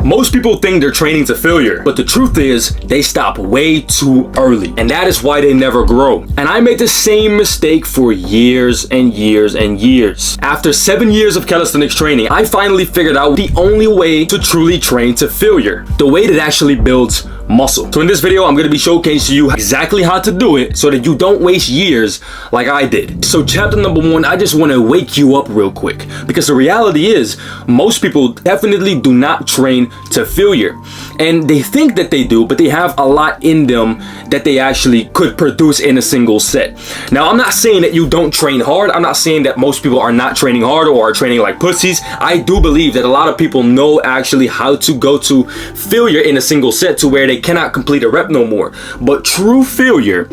Most people think they're training to failure, but the truth is they stop way too early, and that is why they never grow. And I made the same mistake for years and years and years. After 7 years of calisthenics training, I finally figured out the only way to truly train to failure, the way that actually builds muscle. So in this video, I'm going to be showcasing you exactly how to do it so that you don't waste years like I did. So chapter number 1, I just want to wake you up real quick, because the reality is most people definitely do not train to failure, and they think that they do, but they have a lot in them that they actually could produce in a single set. Now, I'm not saying that you don't train hard. I'm not saying that most people are not training hard or are training like pussies. I do believe that a lot of people know actually how to go to failure in a single set to where they cannot complete a rep no more. But true failure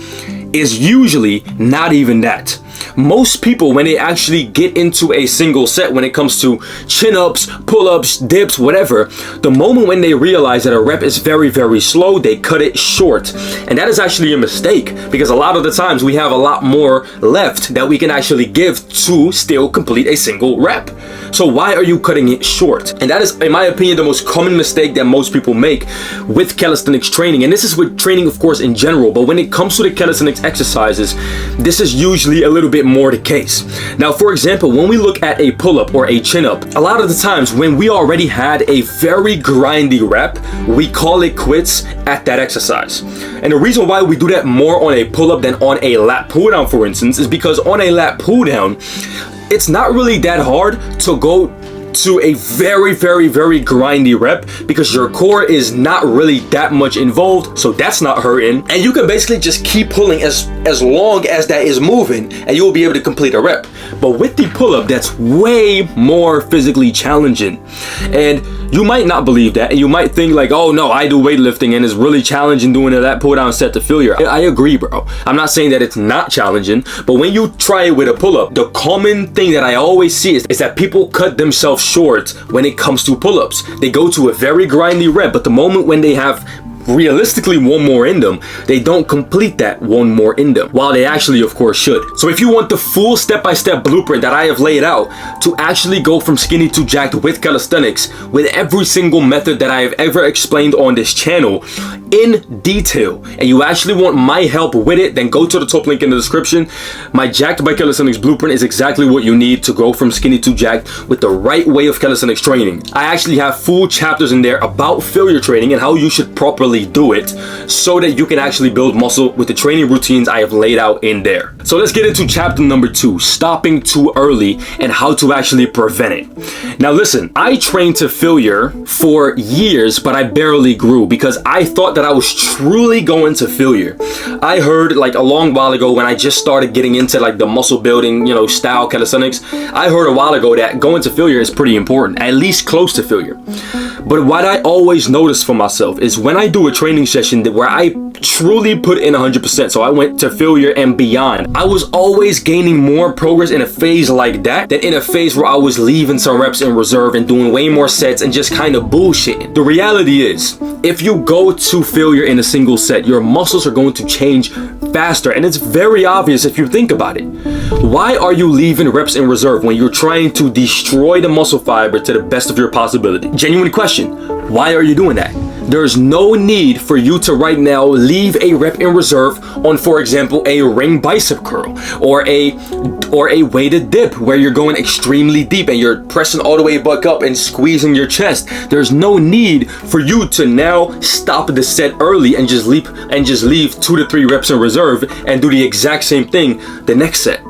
is usually not even that. Most people, when they actually get into a single set, when it comes to chin-ups, pull-ups, dips, whatever, the moment when they realize that a rep is very, very slow, they cut it short. And that is actually a mistake, because a lot of the times we have a lot more left that we can actually give to still complete a single rep. So why are you cutting it short? And that is, in my opinion, the most common mistake that most people make with calisthenics training. And this is with training, of course, in general, but when it comes to the calisthenics exercises, this is usually a little bit more the case. Now, for example, when we look at a pull-up or a chin-up, a lot of the times when we already had a very grindy rep, we call it quits at that exercise. And the reason why we do that more on a pull-up than on a lat pull-down, for instance, is because on a lat pull-down, it's not really that hard to go to a very, very, very grindy rep, because your core is not really that much involved, so that's not hurting, and you can basically just keep pulling as long as that is moving, and you will be able to complete a rep. But with the pull-up, that's way more physically challenging, and you might not believe that, and you might think like, oh no, I do weightlifting and it's really challenging doing that pull-down set to failure. I agree, bro. I'm not saying that it's not challenging, but when you try it with a pull-up, the common thing that I always see is that people cut themselves short when it comes to pull-ups. They go to a very grindy rep, but the moment when they have realistically one more in them, they don't complete that one more in them, while they actually, of course, should. So if you want the full step-by-step blueprint that I have laid out to actually go from skinny to jacked with calisthenics, with every single method that I have ever explained on this channel in detail, and you actually want my help with it, then go to the top link in the description. My Jacked by Calisthenics blueprint is exactly what you need to go from skinny to jacked with the right way of calisthenics training. I actually have full chapters in there about failure training and how you should properly do it so that you can actually build muscle with the training routines I have laid out in there. So let's get into chapter number 2, stopping too early and how to actually prevent it. Now listen, I trained to failure for years, but I barely grew because I thought that I was truly going to failure. I heard like a long while ago, when I just started getting into like the muscle building, style calisthenics, I heard a while ago that going to failure is pretty important, at least close to failure. But what I always notice for myself is when I do a training session where I truly put in 100%, so I went to failure and beyond, I was always gaining more progress in a phase like that than in a phase where I was leaving some reps in reserve and doing way more sets and just kind of bullshitting. The reality is, if you go to failure in a single set, your muscles are going to change faster, and it's very obvious if you think about it. Why are you leaving reps in reserve when you're trying to destroy the muscle fiber to the best of your possibility? Genuine question. Why are you doing that? There's no need for you to right now leave a rep in reserve on, for example, a ring bicep curl or a weighted dip where you're going extremely deep and you're pressing all the way back up and squeezing your chest. There's no need for you to now stop the set early and just leave 2 to 3 reps in reserve and do the exact same thing the next set.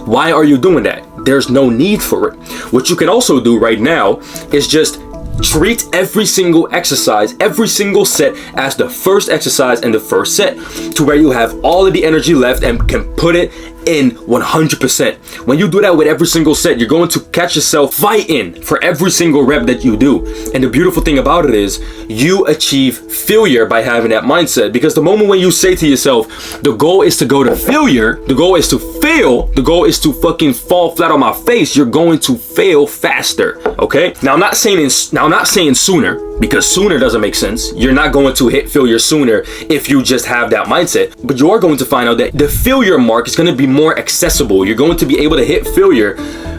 Why are you doing that? There's no need for it. What you can also do right now is just treat every single exercise, every single set as the first exercise and the first set, to where you have all of the energy left and can put it in 100%. When you do that with every single set, you're going to catch yourself fighting for every single rep that you do. And the beautiful thing about it is you achieve failure by having that mindset, because the moment when you say to yourself, the goal is to go to failure, the goal is to fail fail, the goal is to fucking fall flat on my face, you're going to fail faster, okay? Now I'm not saying sooner, because sooner doesn't make sense. You're not going to hit failure sooner if you just have that mindset, but you are going to find out that the failure mark is going to be more accessible. You're going to be able to hit failure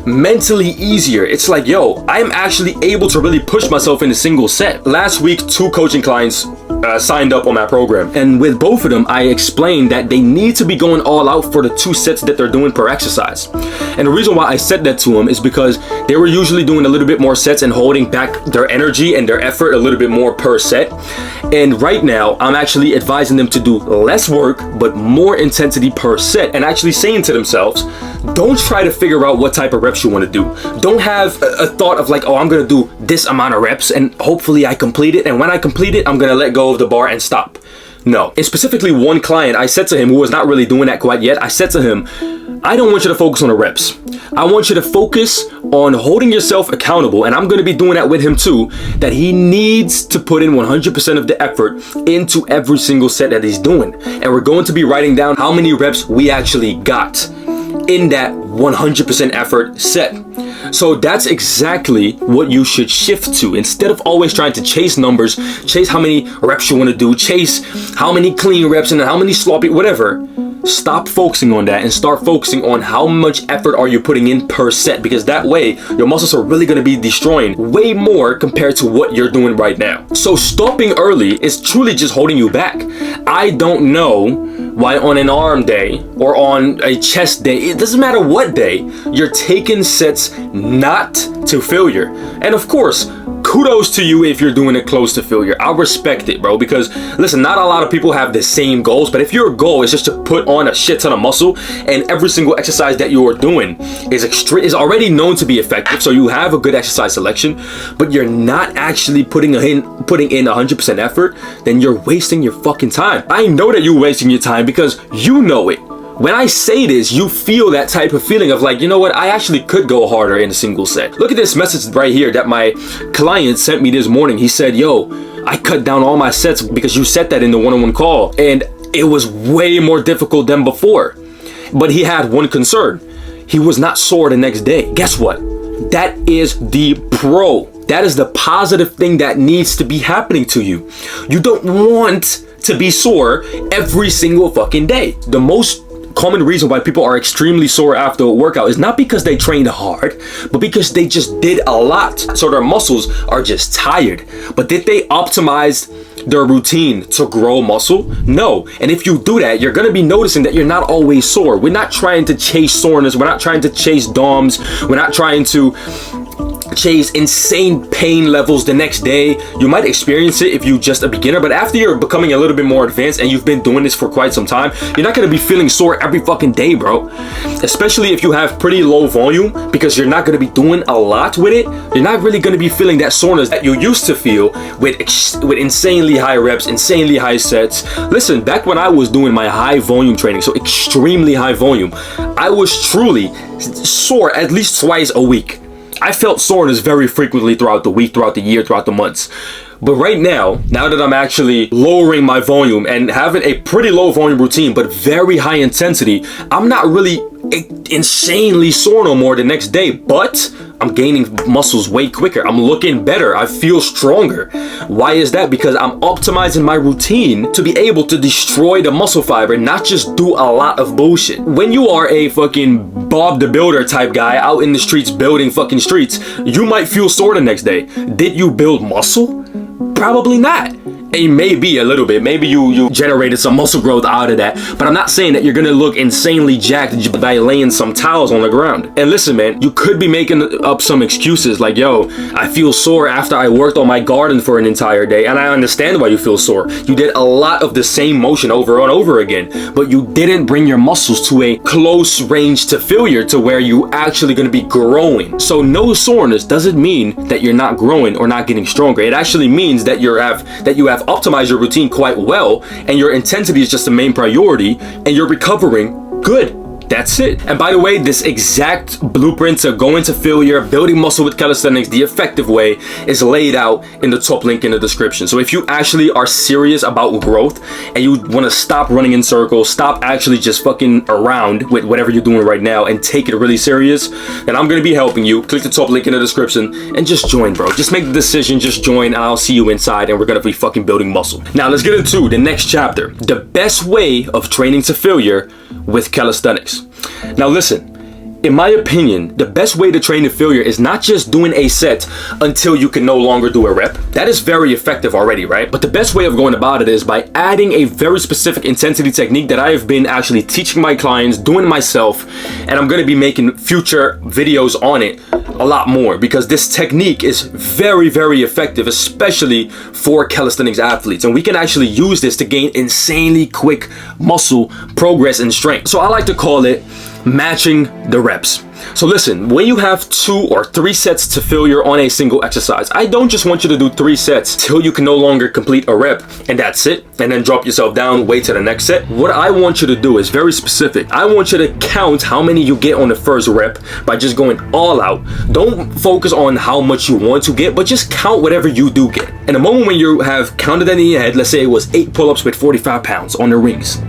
mentally easier. It's like, yo, I'm actually able to really push myself in a single set. Last week, 2 coaching clients signed up on my program, and with both of them I explained that they need to be going all out for the 2 sets that they're doing per exercise. And the reason why I said that to them is because they were usually doing a little bit more sets and holding back their energy and their effort a little bit more per set. And right now I'm actually advising them to do less work but more intensity per set, and actually saying to themselves, don't try to figure out what type of reps you want to do. Don't have a thought of like, oh, I'm gonna do this amount of reps and hopefully I complete it, and when I complete it I'm gonna let go of the bar and stop. No. And specifically one client, I said to him, who was not really doing that quite yet, I said to him, I don't want you to focus on the reps. I want you to focus on holding yourself accountable, and I'm going to be doing that with him too, that he needs to put in 100% of the effort into every single set that he's doing. And we're going to be writing down how many reps we actually got in that 100% effort set. So that's exactly what you should shift to. Instead of always trying to chase numbers, chase how many reps you want to do, chase how many clean reps and how many sloppy, whatever. Stop focusing on that and start focusing on how much effort are you putting in per set, because that way your muscles are really going to be destroying way more compared to what you're doing right now. So stopping early is truly just holding you back. I don't know why on an arm day or on a chest day, it doesn't matter what day, you're taking sets not to failure. And of course, kudos to you if you're doing it close to failure. I respect it, bro, because listen, not a lot of people have the same goals, but if your goal is just to put on a shit ton of muscle and every single exercise that you are doing is already known to be effective, so you have a good exercise selection, but you're not actually putting in 100% effort, then you're wasting your fucking time. I know that you're wasting your time because you know it. When I say this, you feel that type of feeling of like, you know what, I actually could go harder in a single set. Look at this message right here that my client sent me this morning. He said, yo, I cut down all my sets because you said that in the one-on-one call, and it was way more difficult than before. But he had one concern. He was not sore the next day. Guess what? That is the pro. That is the positive thing that needs to be happening to you. You don't want to be sore every single fucking day. The most common reason why people are extremely sore after a workout is not because they trained hard, but because they just did a lot. So their muscles are just tired. But did they optimize their routine to grow muscle? No. And if you do that, you're going to be noticing that you're not always sore. We're not trying to chase soreness. We're not trying to chase DOMs. We're not trying to chase insane pain levels the next day. You might experience it if you're just a beginner, but after you're becoming a little bit more advanced and you've been doing this for quite some time, you're not going to be feeling sore every fucking day, bro. Especially if you have pretty low volume, because you're not going to be doing a lot with it. You're not really going to be feeling that soreness that you used to feel with insanely high reps, insanely high sets. Listen, back when I was doing my high volume training, so extremely high volume, I was truly sore at least twice a week. I felt soreness very frequently throughout the week, throughout the year, throughout the months. But right now that I'm actually lowering my volume and having a pretty low volume routine, but very high intensity, I'm not really insanely sore no more the next day, but I'm gaining muscles way quicker. I'm looking better. I feel stronger. Why is that? Because I'm optimizing my routine to be able to destroy the muscle fiber, not just do a lot of bullshit. When you are a fucking Bob the Builder type guy out in the streets building fucking streets, you might feel sore the next day. Did you build muscle? Probably not. It may be a little bit. Maybe you generated some muscle growth out of that. But I'm not saying that you're gonna look insanely jacked by laying some towels on the ground. And listen, man, you could be making up some excuses like, yo, I feel sore after I worked on my garden for an entire day. And I understand why you feel sore. You did a lot of the same motion over and over again, but you didn't bring your muscles to a close range to failure to where you actually gonna be growing. So no soreness doesn't mean that you're not growing or not getting stronger. It actually means that you have optimized your routine quite well, and your intensity is just the main priority, and you're recovering good. That's it. And by the way, this exact blueprint to go into failure, building muscle with calisthenics, the effective way, is laid out in the top link in the description. So if you actually are serious about growth and you want to stop running in circles, stop actually just fucking around with whatever you're doing right now and take it really serious, then I'm going to be helping you. Click the top link in the description and just join, bro. Just make the decision, just join, and I'll see you inside, and we're going to be fucking building muscle. Now let's get into the next chapter, the best way of training to failure with calisthenics. Now listen, in my opinion, the best way to train to failure is not just doing a set until you can no longer do a rep. That is very effective already, right? But the best way of going about it is by adding a very specific intensity technique that I have been actually teaching my clients, doing myself, and I'm going to be making future videos on it a lot more, because this technique is very, very effective, especially for calisthenics athletes. And we can actually use this to gain insanely quick muscle progress and strength. So I like to call it matching the reps. So listen, when you have 2 or 3 sets to failure on a single exercise, I don't just want you to do 3 sets till you can no longer complete a rep and that's it, and then drop yourself down, wait to the next set. What I want you to do is very specific. I want you to count how many you get on the first rep by just going all out. Don't focus on how much you want to get, but just count whatever you do get. In the moment when you have counted that in your head, let's say it was 8 pull-ups with 45 pounds on the rings.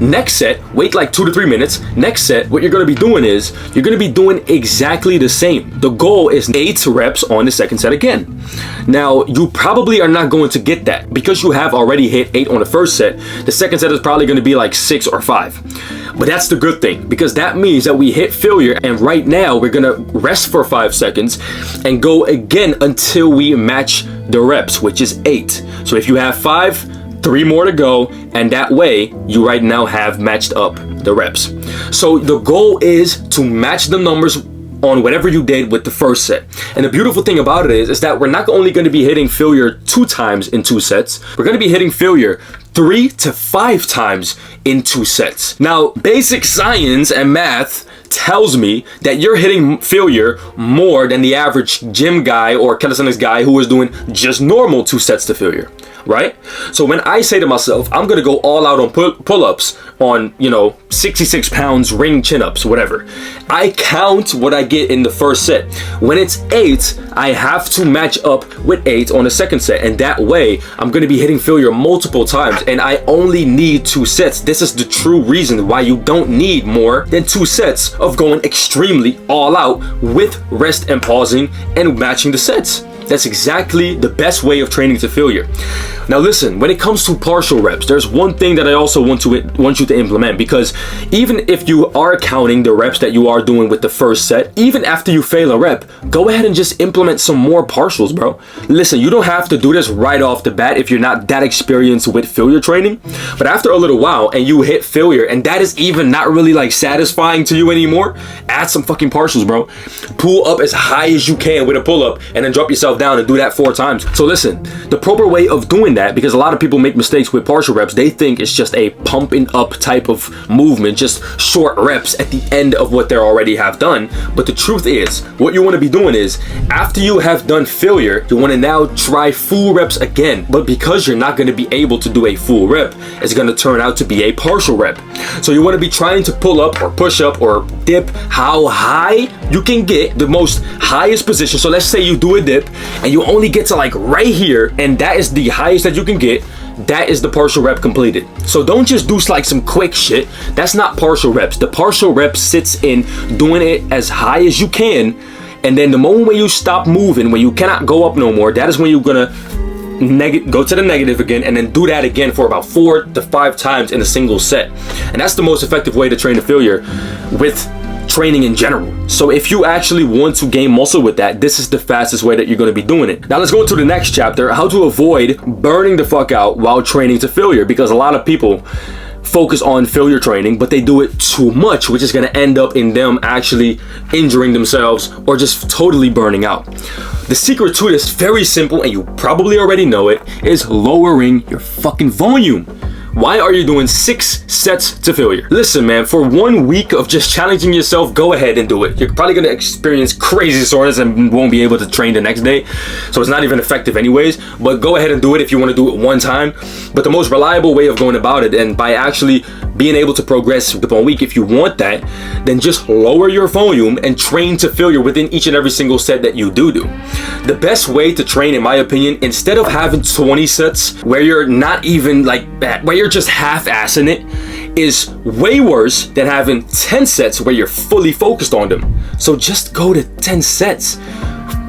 Next set, wait like 2 to 3 minutes. Next set, what you're going to be doing is you're going to be doing exactly the same. The goal is 8 reps on the second set again. Now, you probably are not going to get that because you have already hit 8 on the first set. The second set is probably going to be like 6 or 5. But that's the good thing, because that means that we hit failure, and right now we're going to rest for 5 seconds and go again until we match the reps, which is 8. So if you have 5, 3 more to go, and that way you right now have matched up the reps. So the goal is to match the numbers on whatever you did with the first set. And the beautiful thing about it is that we're not only going to be hitting failure 2 times in 2 sets, we're going to be hitting failure 3 to 5 times in 2 sets. Now, basic science and math tells me that you're hitting failure more than the average gym guy or calisthenics guy who is doing just normal 2 sets to failure, right? So when I say to myself, I'm gonna go all out on pull-ups on, 66 pounds ring chin-ups, whatever, I count what I get in the first set. When it's 8, I have to match up with 8 on the second set, and that way I'm gonna be hitting failure multiple times, and I only need 2 sets. This is the true reason why you don't need more than 2 sets of going extremely all out with rest and pausing and matching the sets. That's exactly the best way of training to failure. Now listen, when it comes to partial reps, there's one thing that I also want you to implement, because even if you are counting the reps that you are doing with the first set, even after you fail a rep, go ahead and just implement some more partials, bro. Listen, you don't have to do this right off the bat if you're not that experienced with failure training, but after a little while and you hit failure and that is even not really like satisfying to you anymore, add some fucking partials, bro. Pull up as high as you can with a pull-up and then drop yourself down and do that 4 times. So listen, the proper way of doing that, because a lot of people make mistakes with partial reps, they think it's just a pumping up type of movement, just short reps at the end of what they already have done. But the truth is, what you want to be doing is, after you have done failure, you want to now try full reps again. But because you're not going to be able to do a full rep, it's going to turn out to be a partial rep. So you want to be trying to pull up or push up or dip how high you can get, the most highest position. So let's say you do a dip and you only get to like right here, and that is the highest that you can get. That is the partial rep completed. So don't just do like some quick shit. That's not partial reps. The partial rep sits in doing it as high as you can, and then the moment when you stop moving, when you cannot go up no more, that is when you're gonna go to the negative again, and then do that again for about 4 to 5 times in a single set. And that's the most effective way to train to failure with training in general. So if you actually want to gain muscle with that, this is the fastest way that you're going to be doing it. Now let's go into the next chapter, how to avoid burning the fuck out while training to failure, because a lot of people focus on failure training, but they do it too much, which is going to end up in them actually injuring themselves or just totally burning out. The secret to this, very simple, and you probably already know it, is lowering your fucking volume. Why are you doing 6 sets to failure? Listen, man, for 1 week of just challenging yourself, go ahead and do it. You're probably gonna experience crazy soreness and won't be able to train the next day. So it's not even effective anyways, but go ahead and do it if you wanna do it 1 time. But the most reliable way of going about it, and by actually being able to progress week upon week. If you want that, then just lower your volume and train to failure within each and every single set that you do. The best way to train, in my opinion, instead of having 20 sets where you're not even like that, where you're just half-assing it, is way worse than having 10 sets where you're fully focused on them. So just go to 10 sets.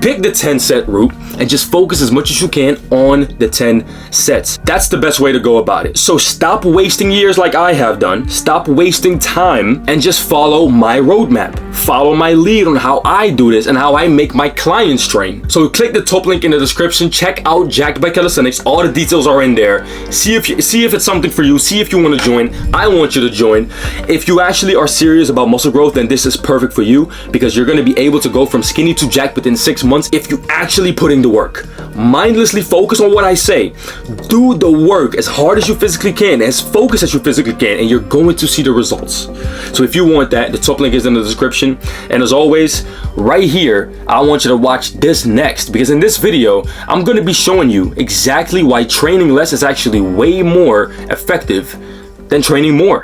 Pick the 10 set route and just focus as much as you can on the 10 sets. That's the best way to go about it. So stop wasting years like I have done. Stop wasting time and just follow my roadmap. Follow my lead on how I do this and how I make my clients train. So click the top link in the description. Check out Jacked by Calisthenics. All the details are in there. See if it's something for you. See if you want to join. I want you to join. If you actually are serious about muscle growth, then this is perfect for you, because you're going to be able to go from skinny to jacked within 6 months if you actually put in the work. Mindlessly focus on what I say. Do the work as hard as you physically can, as focused as you physically can, and you're going to see the results. So if you want that, the top link is in the description. And as always, right here, I want you to watch this next, because in this video, I'm going to be showing you exactly why training less is actually way more effective than training more.